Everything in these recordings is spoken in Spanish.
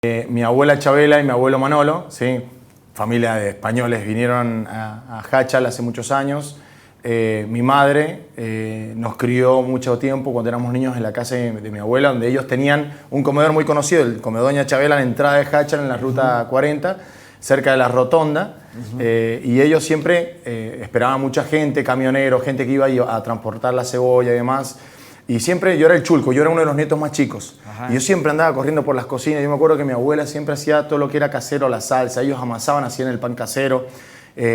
Mi abuela Chabela y mi abuelo Manolo, ¿sí? Familia de españoles, vinieron a Jáchal hace muchos años. Mi madre nos crió mucho tiempo cuando éramos niños en la casa de mi abuela, donde ellos tenían un comedor muy conocido, el comedor Doña Chabela, en la entrada de Jáchal, en la ruta 40, cerca de la rotonda. Y ellos siempre esperaban mucha gente, camioneros, gente que iba a transportar la cebolla y demás. Y siempre yo era el chulco, yo era uno de los nietos más chicos. Ajá. Y yo siempre andaba corriendo por las cocinas. Yo me acuerdo que mi abuela siempre hacía todo lo que era casero, la salsa. Ellos amasaban, hacían el pan casero,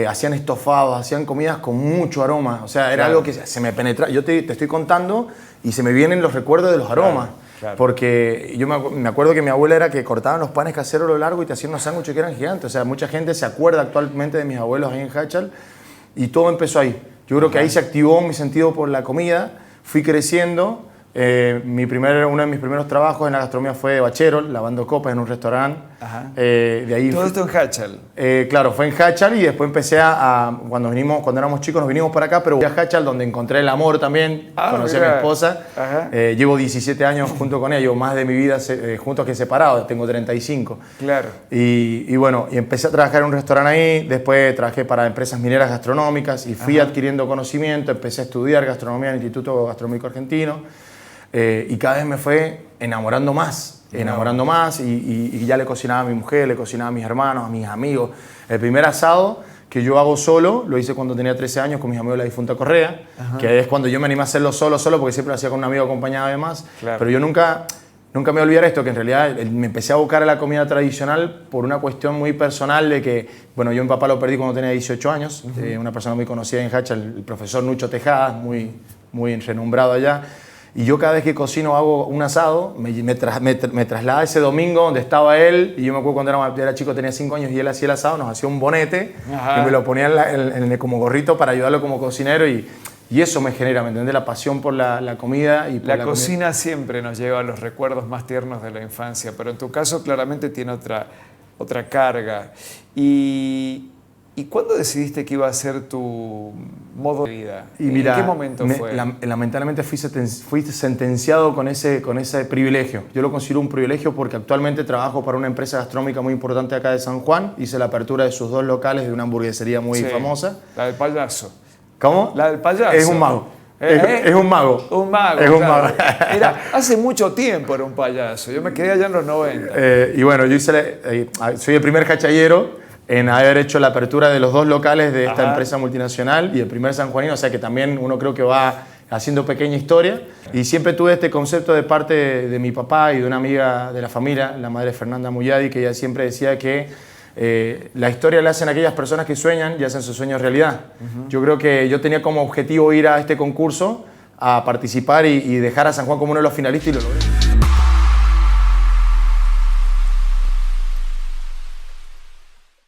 hacían estofados, hacían comidas con mucho aroma. O sea, era algo que se me penetraba. Yo te estoy contando y se me vienen los recuerdos de los aromas. Claro. Porque yo me acuerdo que mi abuela era que cortaban los panes caseros a lo largo y te hacían unos sándwiches que eran gigantes. O sea, mucha gente se acuerda actualmente de mis abuelos ahí en Jáchal. Y todo empezó ahí. Yo creo que ahí se activó mi sentido por la comida. Fui creciendo. Uno de mis primeros trabajos en la gastronomía fue de bachero, lavando copas en un restaurante. De ahí ¿Todo esto en Jáchal? Claro, fue en Jáchal y después empecé cuando éramos chicos nos vinimos para acá, pero fui a Jáchal donde encontré el amor también, conocí a mi esposa. Llevo 17 años junto con ella, llevo más de mi vida juntos que separados, tengo 35. Claro. Y bueno, y empecé a trabajar en un restaurante ahí, después trabajé para empresas mineras gastronómicas y fui adquiriendo conocimiento, empecé a estudiar gastronomía en el Instituto Gastronómico Argentino. Y cada vez me fue enamorando más y ya le cocinaba a mi mujer, le cocinaba a mis hermanos, a mis amigos. El primer asado que yo hago solo lo hice cuando tenía 13 años con mis amigos de la difunta Correa, que es cuando yo me animé a hacerlo solo porque siempre lo hacía con un amigo acompañado además. Claro. Pero yo nunca me voy a olvidar esto, que en realidad me empecé a abocar a la comida tradicional por una cuestión muy personal de que, bueno, yo a mi papá lo perdí cuando tenía 18 años, una persona muy conocida en Jáchal, el profesor Nucho Tejadas, muy renombrado allá. Y yo cada vez que cocino hago un asado, me traslada ese domingo donde estaba él, y yo me acuerdo cuando era chico, tenía 5 años y él hacía el asado, nos hacía un bonete y me lo ponía como gorrito para ayudarlo como cocinero y eso me genera, ¿me entiendes? La pasión por la comida. Y por la cocina siempre nos lleva a los recuerdos más tiernos de la infancia, pero en tu caso claramente tiene otra carga. ¿Y cuándo decidiste que iba a ser tu modo de vida? Y mira, ¿en qué momento fue? Lamentablemente fui sentenciado con ese privilegio. Yo lo considero un privilegio porque actualmente trabajo para una empresa gastronómica muy importante acá de San Juan. Hice la apertura de sus 2 locales de una hamburguesería muy famosa. La del payaso. ¿Cómo? La del payaso. Es un mago. Es un mago. Un mago. Es un claro. mago. Hace mucho tiempo era un payaso. Yo me quedé allá en los 90. Y bueno, yo soy el primer jachallero en haber hecho la apertura de los 2 locales de esta empresa multinacional y el primer sanjuanino, o sea que también uno creo que va haciendo pequeña historia. Y siempre tuve este concepto de parte de mi papá y de una amiga de la familia, la madre Fernanda Muyadi, que ella siempre decía que la historia la hacen aquellas personas que sueñan y hacen sus sueños realidad. Yo creo que yo tenía como objetivo ir a este concurso a participar y dejar a San Juan como uno de los finalistas y lo logré.